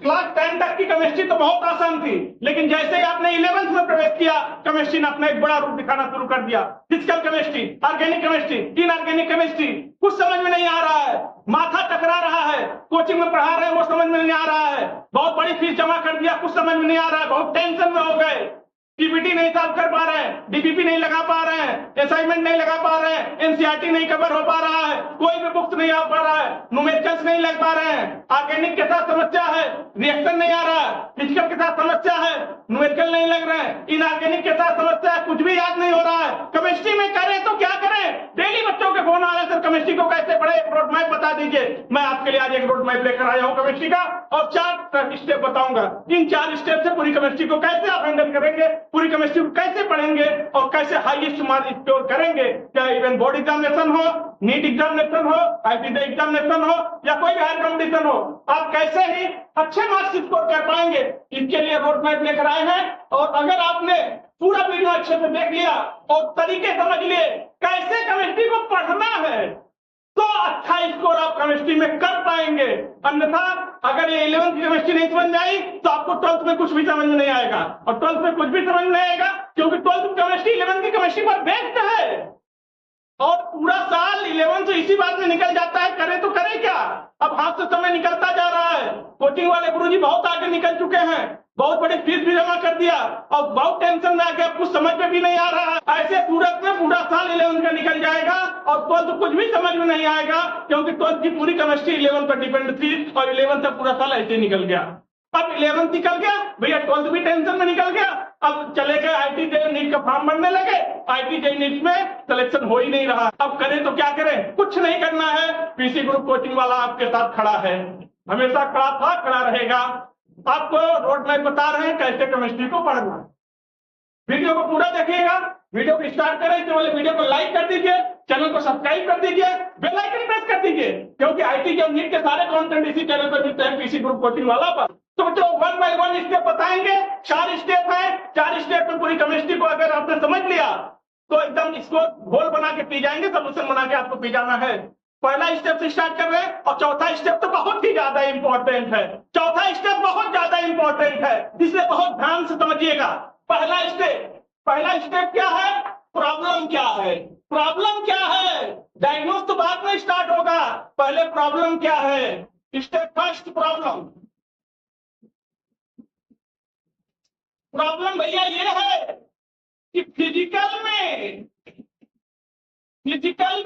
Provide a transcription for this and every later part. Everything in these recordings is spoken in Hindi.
क्लास 10 तक की केमिस्ट्री तो बहुत आसान थी, लेकिन जैसे ही आपने 11th में प्रवेश किया, केमिस्ट्री ने अपना एक बड़ा रूप दिखाना शुरू कर दिया। Physical chemistry, organic chemistry, inorganic chemistry, कुछ समझ में नहीं आ रहा है, माथा टकरा रहा है, कोचिंग में पढ़ा रहे हैं वो समझ में नहीं आ रहा है, बहुत बड़ी फीस जमा कर दिया, कुछ समझ में नहीं आ रहा है, बहुत टेंशन में हो गए, पीपीटी नहीं सॉल्व कर पा रहे हैं, डीपीपी नहीं लगा पा रहे हैं, असाइनमेंट नहीं लगा पा रहे हैं, एनसीईआरटी नहीं कवर हो पा रहा है, कोई भी बुक्स नहीं आ पा रहा है, न्यूमेरिकल्स नहीं लग पा रहे हैं, ऑर्गेनिक के साथ समस्या है, रिएक्शन नहीं आ रहा है, फिजिकल के साथ समस्या है, न्यूमेरिकल नहीं लग रहे हैं, इनऑर्गेनिक के साथ समस्या है, कुछ भी याद नहीं हो रहा है, केमिस्ट्री में करें तो क्या करें? डेली बच्चों के फोन आ रहे हैं, सर केमिस्ट्री को कैसे पढ़े, एक रोड मैप बता दीजिए। मैं आपके लिए आज एक रोड मैप लेकर आया हूं केमिस्ट्री का, और 4 स्टेप बताऊंगा। इन 4 स्टेप से पूरी केमिस्ट्री को कैसे आप हैंडल करेंगे, पूरी केमिस्ट्री को कैसे पढ़ेंगे और कैसे हाईएस्ट मार्क्स स्कोर करेंगे, क्या इवन बोर्ड एग्जामिनेशन हो, नीट एग्जामिनेशन हो, आईटीआई एग्जामिनेशन हो या कोई हायर कंपटीशन हो, आप कैसे ही अच्छे मार्क्स स्कोर कर पाएंगे, इसके लिए रोड मैप लेकर आए हैं। और अगर आपने पूरा वीडियो अच्छे से देख लिया और तरीके समझ लिए कैसे केमिस्ट्री को पढ़ना है, तो अच्छा स्कोर आप केमिस्ट्री में कर पाएंगे। अन्यथा अगर ये 11th की केमिस्ट्री नहीं समझ में आई तो आपको 12th में कुछ भी समझ में नहीं आएगा, और 12th में कुछ भी समझ में नहीं आएगा क्योंकि 12th केमिस्ट्री 11th की केमिस्ट्री पर बेस्ड है। और पूरा साल 11th से इसी बात में निकल जाता है, करे तो करे क्या, अब हाथ से समय निकलता जा रहा है। कोचिंग वाले गुरुजी बहुत आगे निकल चुके हैं, बहुत बड़ी फीस भी जमा कर दिया और बहुत टेंशन में आके कुछ समझ में भी नहीं आ रहा है। ऐसे सूरत में पूरा साल 11th का निकल जाएगा और 12th कुछ भी समझ में नहीं आएगा, क्योंकि 12th की पूरी केमिस्ट्री 11th पर डिपेंड थी और 11th का पूरा साल ऐसे निकल गया। अब 11th निकल गया भैया, 12th भी टेंशन में निकल गया, अब चले गए आईटी जेई नीट का फॉर्म भरने लगे, आईटी जेई नीट में सिलेक्शन हो ही नहीं रहा। अब करें तो क्या करें, कुछ नहीं करना है, पीसी ग्रुप कोचिंग वाला आपके साथ खड़ा है, हमेशा खड़ा था, खड़ा रहेगा। आपको रोड मैप बता रहे हैं कैसे केमिस्ट्री को पढ़ना। वीडियो को पूरा देखिएगा, वीडियो को स्टार्ट करें इससे पहले वीडियो को लाइक कर दीजिए, चैनल को सब्सक्राइब कर दीजिए, बेल आइकन प्रेस कर दीजिए, क्योंकि आईटी के नीट के सारे कंटेंट इसी चैनल पर मिलते हैं पीसी ग्रुप कोचिंग वाला पर। तो बच्चों 1 बाय 1 स्टेप बताएंगे, 4 स्टेप है, 4 स्टेप में पूरी केमिस्ट्री को अगर आपने समझ लिया तो एकदम इसको घोल बना के पी जाएंगे, सोल्यूशन बना के आपको पी जाना है। पहला स्टेप से स्टार्ट कर रहे हैं और चौथा स्टेप तो बहुत ही ज्यादा इंपॉर्टेंट है, चौथा स्टेप बहुत ज्यादा इंपॉर्टेंट है, इसलिए बहुत ध्यान से समझिएगा। पहला स्टेप क्या है, प्रॉब्लम क्या है, प्रॉब्लम क्या है, डायग्नोस तो बाद में स्टार्ट होगा, पहले प्रॉब्लम क्या है। स्टेप फर्स्ट, प्रॉब्लम भैया ये है कि फिजिकल में न्यूमेरिकल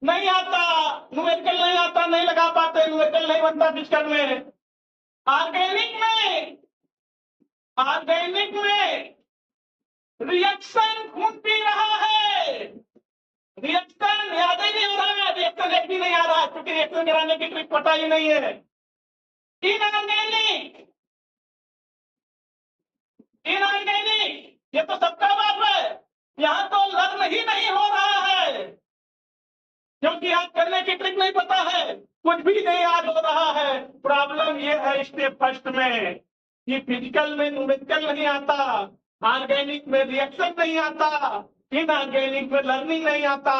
नहीं आता, नहीं लगा पाते, न्यूमेरिकल नहीं बनता फिजिकल में। ऑर्गेनिक में रिएक्शन खून पी रहा है, रिएक्शन याद ही नहीं हो रहा है, रिएक्शन एक भी नहीं आ रहा है क्योंकि रिएक्शन कराने की ट्रिक पता ही नहीं है। इनऑर्गेनिक ये तो सबका बात है, यहाँ तो लर्न ही नहीं हो रहा है क्योंकि याद करने की ट्रिक नहीं पता है, कुछ भी नहीं याद हो रहा है। प्रॉब्लम ये है स्टेप फर्स्ट में कि फिजिकल में न्यूमेरिकल नहीं आता, ऑर्गेनिक में रिएक्शन नहीं आता, इनऑर्गेनिक में लर्निंग नहीं आता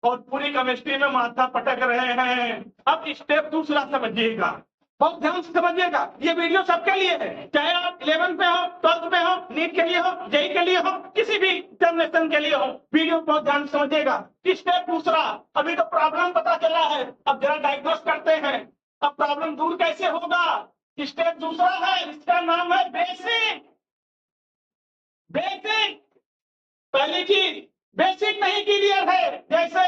और पूरी केमिस्ट्री में माथा पटक रहे हैं। अब स्टेप दूसरा समझिएगा, बहुत ध्यान से समझिएगा, ये वीडियो सबके लिए है, चाहे आप 11th पे हो, 12th पे हो, नीट के लिए हो, जेई के लिए हो, किसी भी एग्जामिनेशन के लिए हो, वीडियो बहुत ध्यान से समझिएगा। स्टेप दूसरा, अभी तो प्रॉब्लम पता चला है, अब जरा डायग्नोस करते हैं, अब प्रॉब्लम दूर कैसे होगा। स्टेप दूसरा है, इसका नाम है बेसिक। पहली चीज बेसिक नहीं क्लियर है, जैसे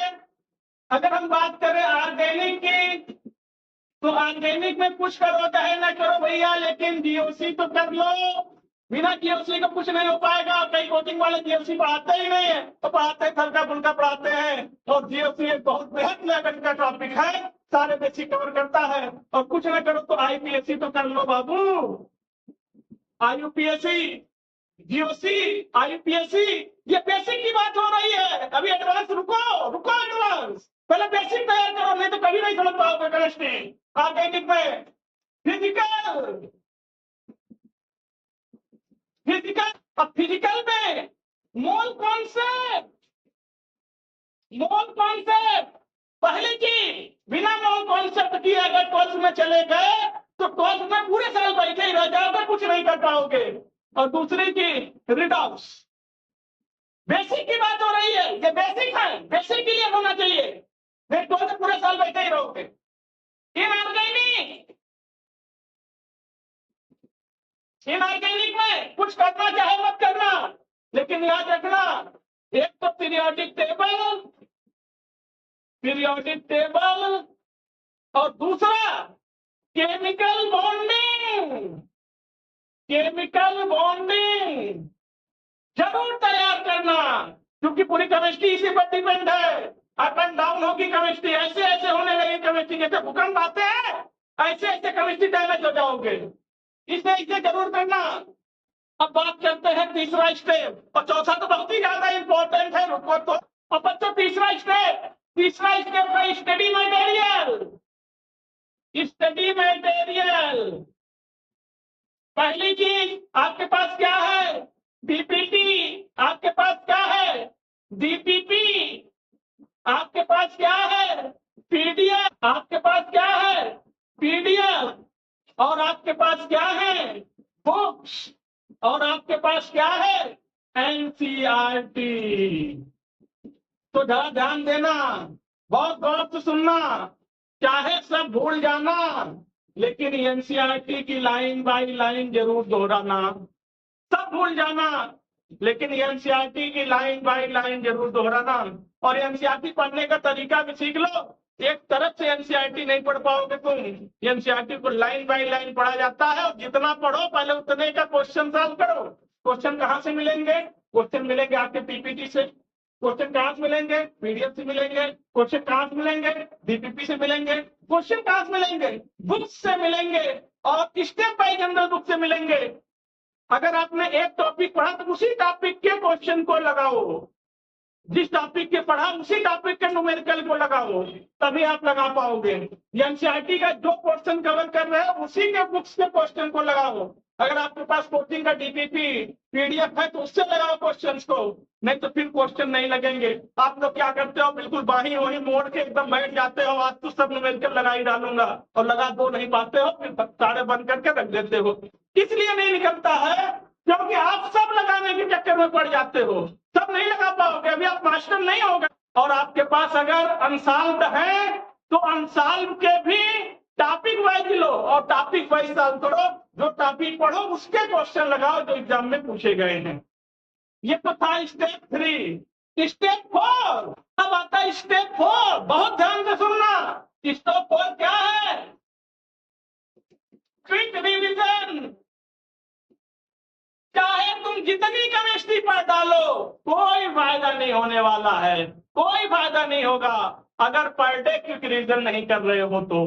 अगर हम बात करें ऑर्गेनिक की तो ऑर्गेनिक में कुछ करो चाहे ना करो भैया, लेकिन जीओसी तो कर लो, बिना जीओसी का कुछ नहीं हो पाएगा। कई कोचिंग वाले जीओसी पढ़ाते ही नहीं है, तो पढ़ाते हल्का फुल्का पढ़ाते हैं, और जीओसी एक बहुत बेहद लेवल का टॉपिक है, सारे बेसिक कवर करता है। और कुछ ना करो तो आईपीएससी तो कर लो बाबू, आईयूपीएससी, जीओसी, आईयूपीएससी, ये बेसिक की बात हो रही है, अभी एडवांस रुको एडवांस, पहले बेसिक तैयार करो, नहीं तो कभी नहीं समझ पाओगे केमिस्ट्री। ऑर्गेनिक में फिजिकल में मोल कॉन्सेप्ट, पहली चीज में चले गए तो 12th में पूरे साल बैठे ही रह जाओगे, कुछ नहीं कर पाओगे। और दूसरी चीज रिडॉक्स, बेसिक की बात हो रही है, ये बेसिक है, बेसिक के लिए होना चाहिए, नहीं 12th पूरे साल बैठे ही रहोगे। इनऑर्गेनिक में कुछ करना चाहे मत करना, लेकिन याद रखना, एक तो पीरियोडिक टेबल और दूसरा केमिकल बॉन्डिंग जरूर तैयार करना, क्योंकि पूरी केमिस्ट्री इसी पर डिपेंड है। अप एंड डाउन होगी केमिस्ट्री, ऐसे ऐसे होने लगी केमिस्ट्री, जैसे भूकंप आते हैं ऐसे ऐसे केमिस्ट्री डैमेज हो जाओगे, इसलिए इसे जरूर करना। अब बात करते हैं तीसरा स्टेप, और चौथा तो बहुत ही ज्यादा इंपॉर्टेंट है, रुको तो। अब बच्चों तीसरा स्टेप है स्टडी मटेरियल। पहली चीज आपके पास क्या है? डीपीटी। आपके पास क्या है? डीपीपी। आपके पास क्या है? पीडीएफ। आपके पास क्या है? पीडीएफ। और आपके पास क्या है? बुक्स। और आपके पास क्या है? एनसीईआरटी। तो जरा ध्यान देना, बहुत गौर से सुनना, चाहे सब भूल जाना, लेकिन एनसीईआरटी की लाइन बाय लाइन जरूर दोहराना। सब भूल जाना, लेकिन एनसीईआरटी की लाइन बाय लाइन जरूर दोहराना। और एनसीईआरटी पढ़ने का तरीका भी सीख लो। एक तरफ से एनसीईआरटी नहीं पढ़ पाओगे तुम, एनसीईआरटी को लाइन बाय लाइन पढ़ा जाता है, और जितना पढ़ो पहले उतने का क्वेश्चन सॉल्व करो। क्वेश्चन कहाँ से मिलेंगे? क्वेश्चन मिलेंगे आपके पीपीटी से। क्वेश्चन कहाँ से मिलेंगे? पीडीएफ से मिलेंगे। क्वेश्चन कहाँ से मिलेंगे? डीपीपी से मिलेंगे। क्वेश्चन कहाँ से मिलेंगे? बुक्स से मिलेंगे, और स्टेप बाय जनरल बुक से मिलेंगे। अगर आपने एक टॉपिक पढ़ा तो उसी टॉपिक के क्वेश्चन को लगाओ, जिस टॉपिक के पढ़ा उसी टॉपिक के न्यूमेरिकल को लगाओ, तभी आप लगा पाओगे। एनसीईआरटी का जो क्वेश्चन कवर कर रहे हो उसी के बुक्स के क्वेश्चन को लगाओ। अगर आपके पास कोचिंग का डीपीपी पीडीएफ है तो उससे लगाओ क्वेश्चंस को, नहीं तो फिर क्वेश्चन नहीं लगेंगे। आप लोग क्या करते हो, बिल्कुल बाही वही मोड़ के एकदम बैठ जाते हो, आज तो सब न्यूमेरिकल लगा ही डालूंगा, और लगा दो नहीं पाते हो, फिर सारे बंद करके रख देते हो। इसलिए नहीं निकलता है क्योंकि आप सब लगाने के चक्कर में पड़ जाते हो, सब नहीं लगा पाओगे, अभी आप मास्टर नहीं होगा। और आपके पास अगर अनसॉल्व्ड है तो अनसॉल्व के भी टॉपिक वाइज लो और टॉपिक वाइज सॉल्व करो। जो टॉपिक पढ़ो उसके क्वेश्चन लगाओ जो एग्जाम में पूछे गए हैं। ये तो था स्टेप 3। स्टेप 4 अब आता है स्टेप 4, बहुत ध्यान से सुनना। स्टेप 4 क्या है? Quick revision. चाहे तुम जितनी केमिस्ट्री पढ़ डालो कोई फायदा नहीं होने वाला है, कोई फायदा नहीं होगा अगर पर डे क्विक रिवीजन नहीं कर रहे हो तो।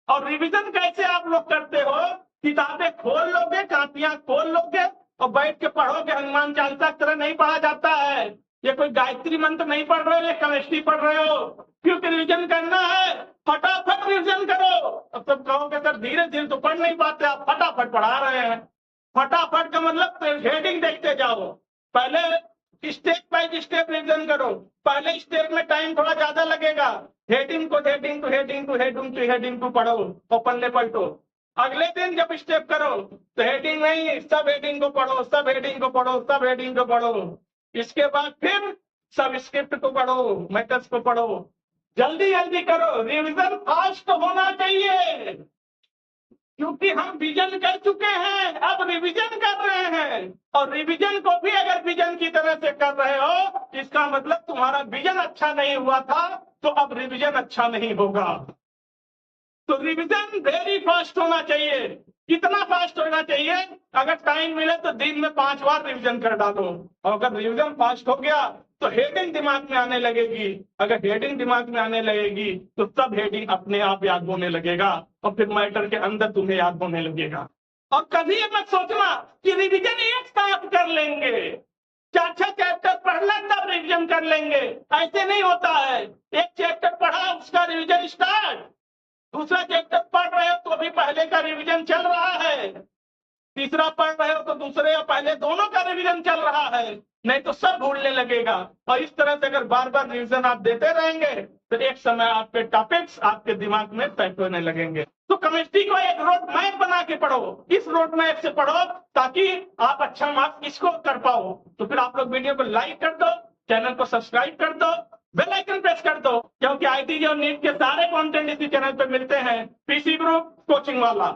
और रिवीजन कैसे आप लोग करते हो? किताबें खोल लोगे, कापियां खोल लोगे और बैठ के पढ़ोगे। हनुमान चालीसा की तरह नहीं पढ़ा जाता है। ये कोई गायत्री मंत्र नहीं पढ़ रहे हो, ये केमिस्ट्री पढ़ रहे हो। क्विक रिवीजन करना है, फटाफट रिवीजन करो। अब तुम कहोगे सर धीरे धीरे तो पढ़ नहीं पाते, आप फटाफट पढ़ा रहे हैं। फटाफट का मतलब हेडिंग देखते जाओ, पहले स्टेप बाय स्टेप रिवीजन करो। पहले स्टेप में टाइम थोड़ा ज्यादा लगेगा, हेडिंग को heading to heading to heading to heading to पढ़ो और पन्ने पलटो। अगले दिन जब स्टेप करो तो हेडिंग नहीं, सब हेडिंग को पढ़ो, सब हेडिंग को पढ़ो, सब हेडिंग को पढ़ो। इसके बाद फिर सब स्क्रिप्ट को पढ़ो, मैथड्स को पढ़ो। जल्दी जल्दी करो, रिवीजन फास्ट होना चाहिए, क्योंकि हम विजन कर चुके हैं, अब रिवीजन कर रहे हैं। और रिवीजन को भी अगर विजन की तरह से कर रहे हो, इसका मतलब तुम्हारा विजन अच्छा नहीं हुआ था, तो अब रिवीजन अच्छा नहीं होगा। तो रिवीजन वेरी फास्ट होना चाहिए। कितना फास्ट होना चाहिए? अगर टाइम मिले तो दिन में 5 बार रिवीजन कर डालो। और अगर रिवीजन फास्ट हो गया तो हेडिंग दिमाग में आने लगेगी। अगर हेडिंग दिमाग में आने लगेगी तो सब हेडिंग अपने आप याद होने लगेगा, और फिर मैटर के अंदर तुम्हें याद होने लगेगा। और कभी ये मत सोचना कि रिवीजन एक साथ कर लेंगे, 4-6 चैप्टर पढ़ना तब रिवीजन कर लेंगे, ऐसे नहीं होता है। एक चैप्टर पढ़ा उसका रिवीजन स्टार्ट, दूसरा चैप्टर पढ़ रहे हो तो अभी पहले का रिवीजन चल रहा है, तीसरा पढ़ रहे हो तो दूसरे या पहले दोनों का रिवीजन चल रहा है, नहीं तो सब भूलने लगेगा। और इस तरह से अगर बार बार रिवीजन आप देते रहेंगे तो एक समय आपके टॉपिक्स आपके दिमाग में तय होने लगेंगे। तो केमिस्ट्री को एक रोड मैप बना के पढ़ो, इस रोड मैप से पढ़ो ताकि आप अच्छा मार्क्स इसको कर पाओ। तो फिर आप लोग वीडियो को लाइक कर दो, चैनल को सब्सक्राइब कर दो, बेल आइकन प्रेस कर दो, क्योंकि आईटीजे और नीट के सारे कंटेंट इसी चैनल पे मिलते हैं। पीसी ग्रुप कोचिंग वाला।